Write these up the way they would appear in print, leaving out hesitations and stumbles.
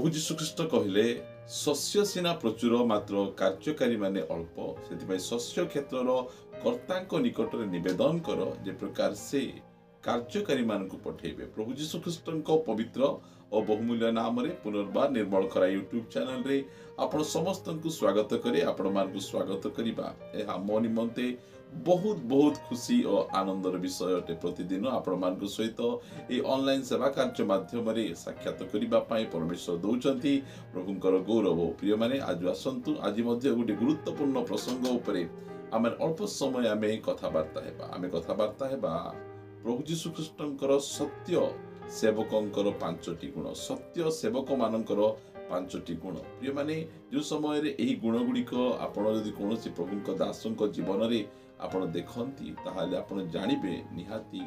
प्रभु जीशु ख्रीष्ट कहले शस्य सीना प्रचुर मात्र कार्यकारी माने अल्प से शस्य क्षेत्र कर्ता निकट निवेदन कर जे प्रकार से कार्यकारी मान को पठेबे। प्रभु जीशु ख्रीष्ट पवित्र और बहुमूल्य नाम रे पुनर्बार निर्मल खरा यूट्यूब चैनल रे आपण समस्त को स्वागत करे। आपण मान को स्वागत करिबा एहा मो निमंते बहुत बहुत खुशी और आनंदर विषय अटे। प्रतिदिन आपण मान सहित ये ऑनलाइन सेवा कार्य माध्यम रे साक्षात करिबा पाए परमेश्वर दउचंती। प्रभुंकर गौरव प्रिय माने आज आसंतु आज मध्ये गोटे गुरुत्वपूर्ण प्रसंग उपरे आमे अल्प समय आमे कथाबार्ता हेबा प्रभु जीशु ख्रीष्टंकर सत्य सेवकंकर पांचटी गुण, सत्य सेवक मानकर पांचटी गुण। प्रिय माने जो समय रे एही गुण गुड़िक आपण यदि कोनोसी प्रभुंक दासंक जीवन रे आपण देखंती ताहाले आपण जानिबे निहाती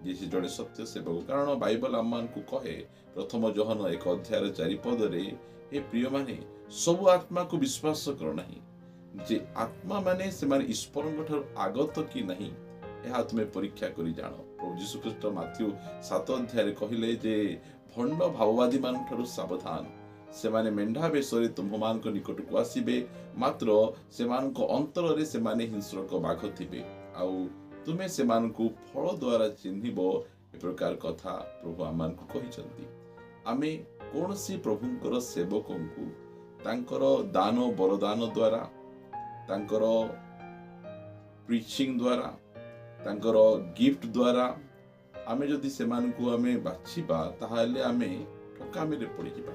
जे से जड़े सत्य सेवक। कारण बाइबल आमान को कहे प्रथम योहन 1 अध्याय 4 पद रे हे प्रिय माने सब आत्मा को विश्वास कर नहीं जे आत्मा माने से माने ईश्वरଙ୍କ ठाରୁ आगत कि नहीं ଏହା तुमे परीक्षा करी जानो। प्रभु जीशु ख्रीष्ट माथ्यू 7 अध्याय कहले जे भंड भाववादी मान ठारू सावधान, से माने मेंढा बेसरे तुम्हमान को निकट को आसीबे मात्र से मान को अंतर रे से माने हिंस्रक बाघ थिबे आउ तुमे से मान को फल द्वारा चिन्हिबो। ए प्रकार कथा प्रभु आमान को कहिसंती। आमे कोनसी प्रभुंकर सेवकं को तांकर दान वरदान द्वारा, तांकर प्रीचिंग द्वारा, तांकर गिफ्ट द्वारा आमे जदि से मान को आमे बाछिबा ताहाले आमे ठकामी रे पड़ी जिबा।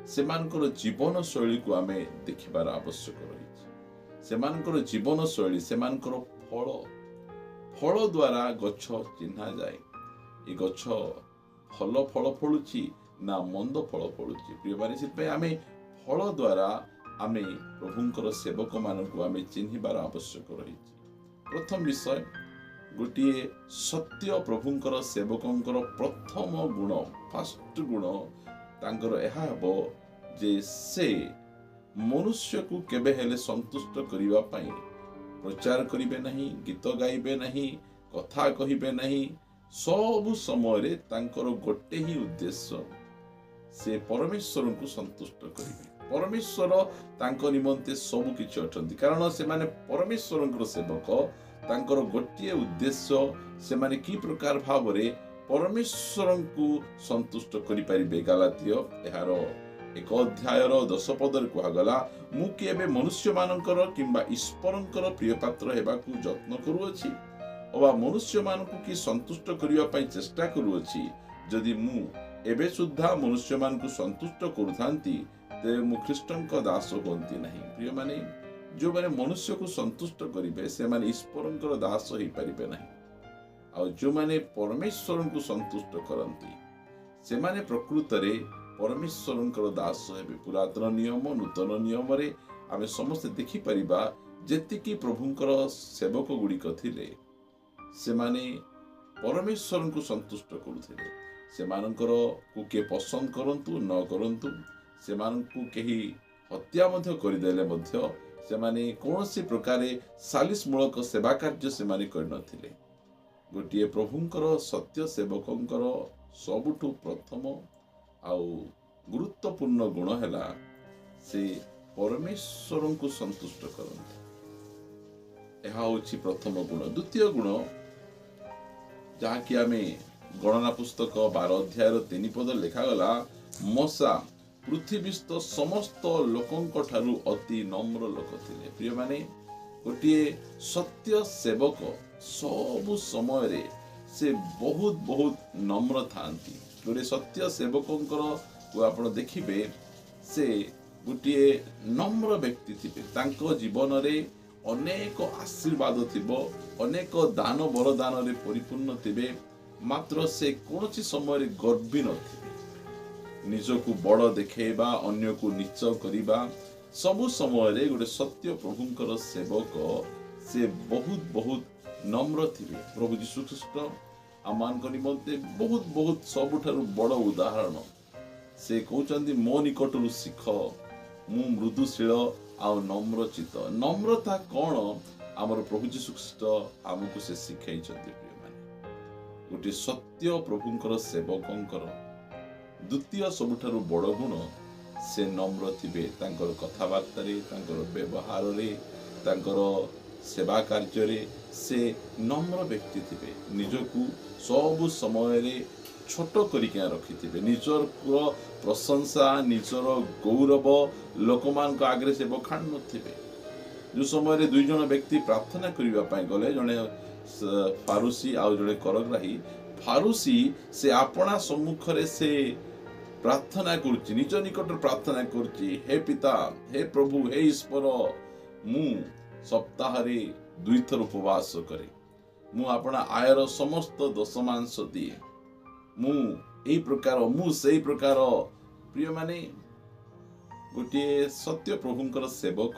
सेमानकर जीवन शैली को आमे देखिबार आवश्यक रही। सेमानकर जीवन शैली, सेमानकर फल द्वारा गछ चिन्हा जाए। ये गछ फल फलुची ना मंद फल फलुची। प्रिय माने से आमे फल द्वारा आमे प्रभुंकर सेवक मान को आमे चिन्हिबार आवश्यक रही। प्रथम विषय गोटे सत्य प्रभुंकर सेवकंकर प्रथम गुण, फर्स्ट गुण तांकर एहा हबो जे से मनुष्य को केबे हेले संतुष्ट करिवा पई प्रचार करिवे नहीं, गीत गाइबे नहीं, कथा कहिबे नहीं। सब समय रे तांकर गोटे ही उद्देश्य से परमेश्वर को संतुष्ट करिवे। परमेश्वर तांको निमंते सब किछि अटंती। कारण से माने परमेश्वरंकर सेवक तांकर गोटे उद्देश्य से माने की प्रकार भाव रे परमेश्वर को संतुष्ट करि परिबे। गलातिय एहार 1 अध्याय 10 पद रे कहगला मु केबे मनुष्य मानकर किंबा ईश्वरंकर प्रिय पात्र हेबा को यत्न करूअछि अबा मनुष्य मानकु की संतुष्ट करिवा पई चेष्टा करूअछि। जदि मु एबे सुद्धा मनुष्य मान को संतुष्ट करूथांती ते मु ख्रीष्टंक दास होंती नहीं। प्रिय माने जो माने मनुष्य को संतुष्ट करिवे से माने ईश्वरंकर दास होई परिबे नहीं। आ जो माने परमेश्वर को संतुष्ट करंती से माने प्रकृत रे परमेश्वरंकर दास हेबे। पुरातन नियम नूतन नियम रे आमे समस्त देखि परिबा जेतिकी प्रभुंकर सेवक गुड़िक थिले से माने परमेश्वर को संतुष्ट करुथिले। से मानकर को के पसंद करंतु न करंतु, से मान को केही हत्या मध्य करिदेले मध्य से माने कोनोसी प्रकारे सालिस मूलक सेवा कार्य से माने करनथिले। गोटे प्रभुंकर सत्य सेवकंकर सबुठु प्रथम आउ गुरुत्वपूर्ण गुण हैला से परमेश्वर को संतुष्ट करंती। एहा होछि प्रथम गुण। द्वितीय गुण जहा कि आमे गणना पुस्तक 12 अध्याय 3 पद लिखा गला मोसा पृथ्वीस्थ समस्त लोकंक ठारू अति नम्र लोक थिले। प्रिय माने गोटे सत्य सेवक सब समय रे से बहुत बहुत नम्र थांती। गोटे सत्य सेवकंकर को आपण देखिबे से गोटे नम्र व्यक्ति थिबे। तांको जीवन रे अनेक आशीर्वाद थिबो, अनेक दान वरदान रे परिपूर्ण थिबे, मात्र से कोनोसी समय रे गर्वी नथिबे। निजको बड़ देखेबा, अन्य को नीच करिबा, सबु समय रे गोटे सत्य प्रभुंकर सेवक से बहुत बहुत नम्र थिबे। प्रभु जीशु ख्रीष्ट आमान को निमंते बहुत बहुत सबुठारु बड़ उदाहरण से कहउचंदी मो निकटरु सिख मु मृदुशील आ नम्र चित्त। नम्रता कौन आमर प्रभु जीशु ख्रीष्ट आमको से शिखाइछंती। प्रिय माने गोटे सत्य प्रभुंकर सेवकंकर द्वितीय सबुठारु बड़ गुण से नम्र थिबे तांकर कथाबार्ता तांकर व्यवहार तांकर सेवा कार्य से नम्र व्यक्ति थिबे निजकू सब समय छोट करिके रखिथिबे निजर प्रशंसा निजर गौरव लोक मान आगे से बखाण नथिबे जो समय दुई जन व्यक्ति प्रार्थना करने गले जड़े फारुसी आउ जड़े करग्राही फारुसी से आपणा सम्मुखरे से प्रार्थना करुच्ची निज निकट प्रार्थना करुच्ची हे पिता हे प्रभु हे ईश्वर मु सप्ताह दुई थर उपवास करे मु आपणा आयर समस्त दशमांश दिए मु एई प्रकार मु सेई प्रकार प्रिय माने गोटे सत्य प्रभुंकर सेवक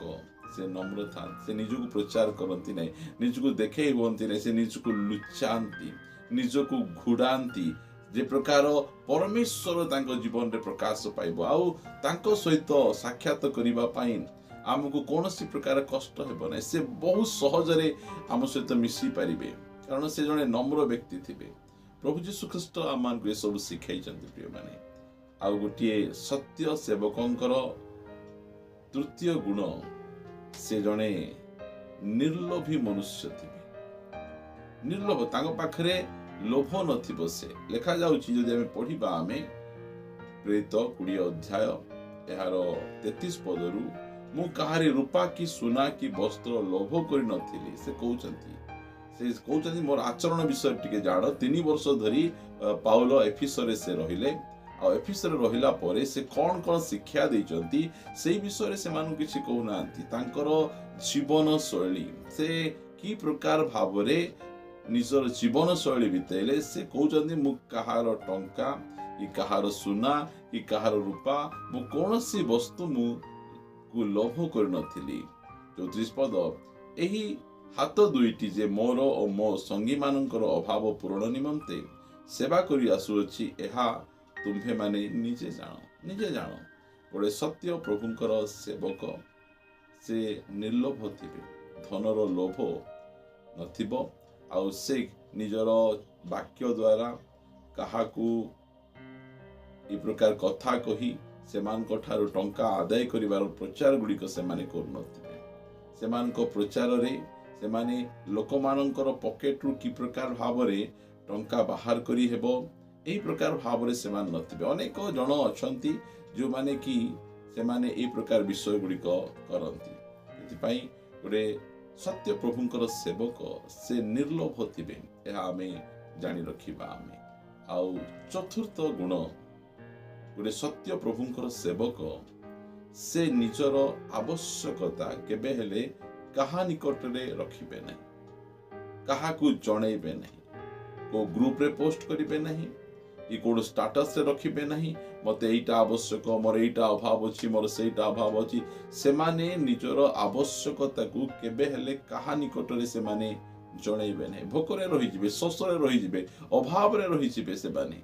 से नम्र था से निजको प्रचार करती नहीं निजको देखे हुंती नहीं से निजको लुचाती निजको घुड़ाती जे प्रकार परमेश्वर तांको जीवन रे प्रकाश पाइबो आउ तांको सहित साक्षात करिबा पाई आमको कौनसी प्रकार कष्ट हेबो नै से बहुत सहज रे आम सहित मिसी पारिबे कारण से जने नम्र व्यक्ति थिबे प्रभु यीशु ख्रीष्ट आमान को सब सिखाई चंदी प्रिय माने आउ गोटे सत्य सेवकंकर तृतीय गुण से जने निर्लोभी मनुष्य थिबे निर्लोभ तांको पाखरे लोभ नथिबो से लिखा जाउची जदि आमे पढिबा आमे प्रेरित 20 अध्याय एहार 33 पदरु मु कहारी रूपा की सुना की वस्त्र लोभ करि नथिली से कहउचंती मोर आचरण विषय टिके जाण 3 वर्ष धरी पाउलो एफिसरे से रहिले आ एफिसरे रहिला परे से कोन कोन शिक्षा दैचंती सेही विषय रे से मानु किछि कहू नांती तांकर जीवन शैली से की प्रकार भावरे निजर जीवन शैली बितेले से कहउचंती मु कहार टंका कि कहार सुना कि कहार रूपा मु कोनसी वस्तु मु को लोभ कर नथिली 34 पद एही हाथ दुईटी जे मोर और मो संगी मानकर अभाव पूरण निमंते सेवा करि आसुछि एहा तुम्हे माने निजे जानो गोटे सत्य प्रभुंकर सेवक से निर्लोभ थिबे धनर लोभ नथिबो आउ से निजर वाक्य द्वारा काहाकू ई प्रकार कथा कही सेमानक ठारू टंका आदाय करिवार प्रचार गुड़िक सेमाने करनथिबे सेमानक प्रचार रे सेमाने लोकमानंकर पॉकेट रु की प्रकार भावरे टंका बाहर करी हेबो एई प्रकार भावरे सेमान नथिबे अनेक जन अछंती जो माने कि सेमाने एई प्रकार विषय गुड़िक करंती एतिपई गोटे सत्य प्रभुंकर सेवक से निर्लोभ थिबे एहा आमे जानि रखिबा आमे आउ चतुर्थ गुण गोटे सत्य प्रभुंकर सेवक से निजर आवश्यकता केबे हेले कहा निकट रे रखिबे नहीं कहा को जणैबे नहीं को ग्रुप रे पोस्ट करिबे नहीं कि कोड स्टेटस रे रखिबे नहीं मते एटा आवश्यक मोर एटा अभाव अछि मोर सेटा अभाव अछि से माने निजर आवश्यकता को केबे हेले कहा निकट रे से माने जणैबे नहीं भोकरे रहि जिवे शोषरे रहि जिवे अभाव रे रहि जिवे से माने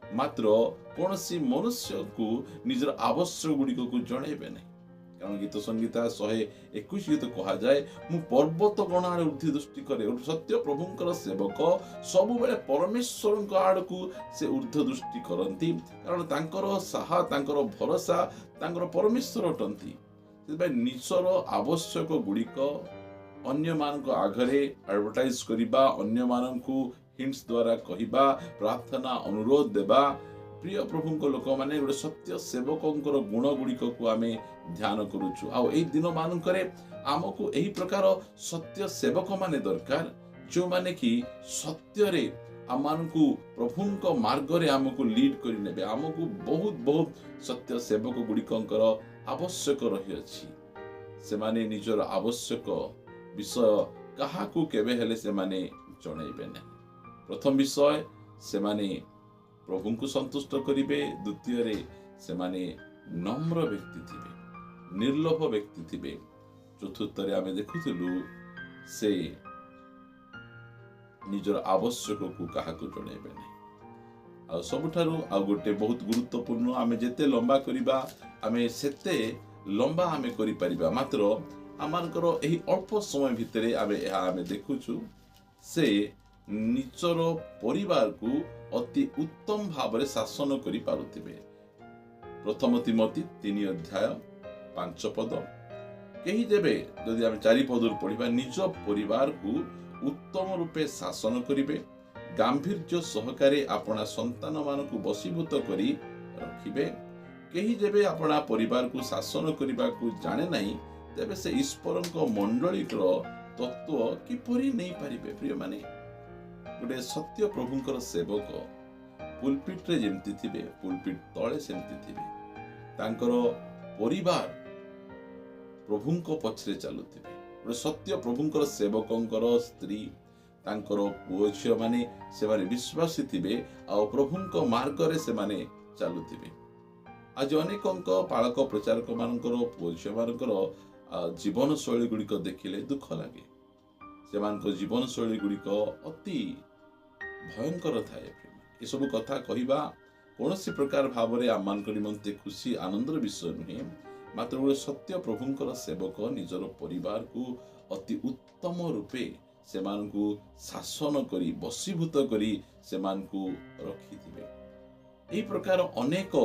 मात्र कौनसी मनुष्य को निजर आवश्यक गुड़िक को जणैबे नहीं कारण गीत संगीता 121 गीत कहा जाए मु पर्वत गण आड़े ऊर्ध्व दृष्टि करे सत्य प्रभुंकर सेवक सब बेले परमेश्वर आड़ को से ऊर्ध्व दृष्टि करती कारण तांकर साहा तांकर भरोसा तांकर परमेश्वर अटंती निजर आवश्यक गुड़िक अन्य मान आगरे एडवर्टाइज करिबा अन्य मान को हिंट्स द्वारा कहिबा प्रार्थना अनुरोध देबा प्रिय प्रभुंक लोक माने गोटे सत्य सेवकंकर गुण गुड़िक को आमे ध्यान करूछु आ एई दिन मानकरे आमको एही प्रकार सत्य सेवक माने दरकार जो माने कि सत्य रे आमानकु प्रभुंक मार्ग रे आमको लीड करि नेबे आमको बहुत बहुत सत्य सेवक गुड़िकंकर आवश्यक रही अछि से माने निजर आवश्यक विषय काहाकू केबे हेले से माने जणैबे नै प्रथम विषय से माने प्रभु को संतुष्ट करिबे द्वितीय रे से माने नम्र व्यक्ति थिबे निर्लोभ व्यक्ति थिबे चतुर्थ रे आमे देखुथिलु से निजर आवश्यक को काहाकू जणैबे नै आ सबठारु आ गोटे बहुत गुरुत्वपूर्ण आमे जेते लंबा करिबा आमे सेते लंबा आमे करि परिबा मात्र आमानकर एही अल्प समय भितरे आमे देखुछु से निजर परिवार को अति उत्तम भाव शासन करि पारुथिबे प्रथम तिमोथी 3 अध्याय 5 पद कहीं जेबे जदि आम 4 पद पढ़ा निज परिवार को उत्तम रूपे शासन करिवे गांभीर्य सहकारे अपना संतान मानकु वशीभूत करी रखिबे कहीं जेबे अपना परिवार को शासन करने को जाने नहीं तेबे से ईश्वर मंडली तत्व किपरि नहीं पारिबे। प्रिय माने गोटे सत्य प्रभुंकर सेवक पुलपिट रे जेमती थिबे पुलपिट तळे सेमती थिबे तांकर परिवार प्रभुंक पछरे चलुथिबे। गोटे सत्य प्रभुंकर सेवकंकर स्त्री तांकर पुओ झियो माने सेमाने विश्वासी थिबे आ प्रभुंक मार्ग रे सेमाने चलुथिबे। आज अनेकंक पालक प्रचारक मानकर पुओ झियो मानकर जीवन शैली गुड़िक देखिले दुख लगे से जीवन शैली गुड़िक अति भयंकर थाए। ये सब कथा कहवा कौन प्रकार भाव में आम निमंते खुशी आनंदर विषय नुहे मात्र गोटे सत्य प्रभुंकर सेवक निजर परिवार को अति उत्तम रूपे से शासन करी वशीभूत करी से रखिथिबे। एही प्रकार अनेक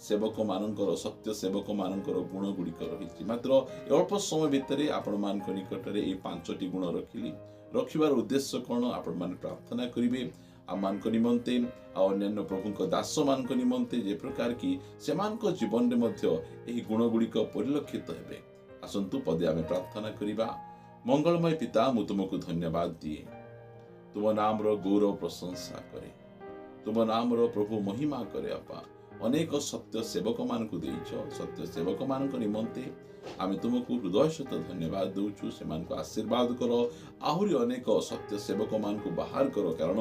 सेवक मानकर सत्य सेवक मानकर गुण गुड़िक रही मात्र अल्प समय भितर आपण मान निकट में ये 5टी गुण रखिली रखिबार उद्देश्य कौन आपण मान प्रार्थना करिवे आम निमंते अन्य प्रभु दास मान निमंते जे प्रकार की सेमान जीवन में यही गुण गुड़िक परिलक्षित हेबे। आसंतु पदे आमे प्रार्थना करिबा। मंगलमय पिता मु तुमको धन्यवाद दिए तुम नाम रो गौरव प्रशंसा करे तुम नाम रो प्रभु महिमा करे अपा अनेक सत्य सेवक मान को देइछ सत्य सेवक मान निमंते आमे तुमको हृदय सहित धन्यवाद दउछु से मान को आशीर्वाद करो आहुरी अनेक सत्य सेवक मान को बाहर करो कारण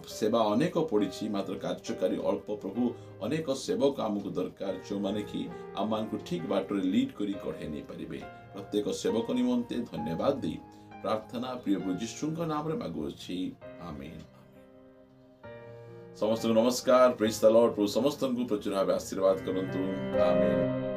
सेवा अनेक पड़ी मात्र कार्यकारी अल्प प्रभु अनेक सेवक आमको दरकार जो माने कि आम मान को ठीक बाटरे लीड करी कढ़े नहीं पारिबे। प्रत्येक सेवक निमंते धन्यवाद दी प्रार्थना प्रिय प्रभु यीशुଙ୍କ नाम रे मागुछि आमेन। समस्त नमस्कार प्रेज द लॉर्ड। प्रभु समस्त को प्रचुर भाव आशीर्वाद करंतु आमेन।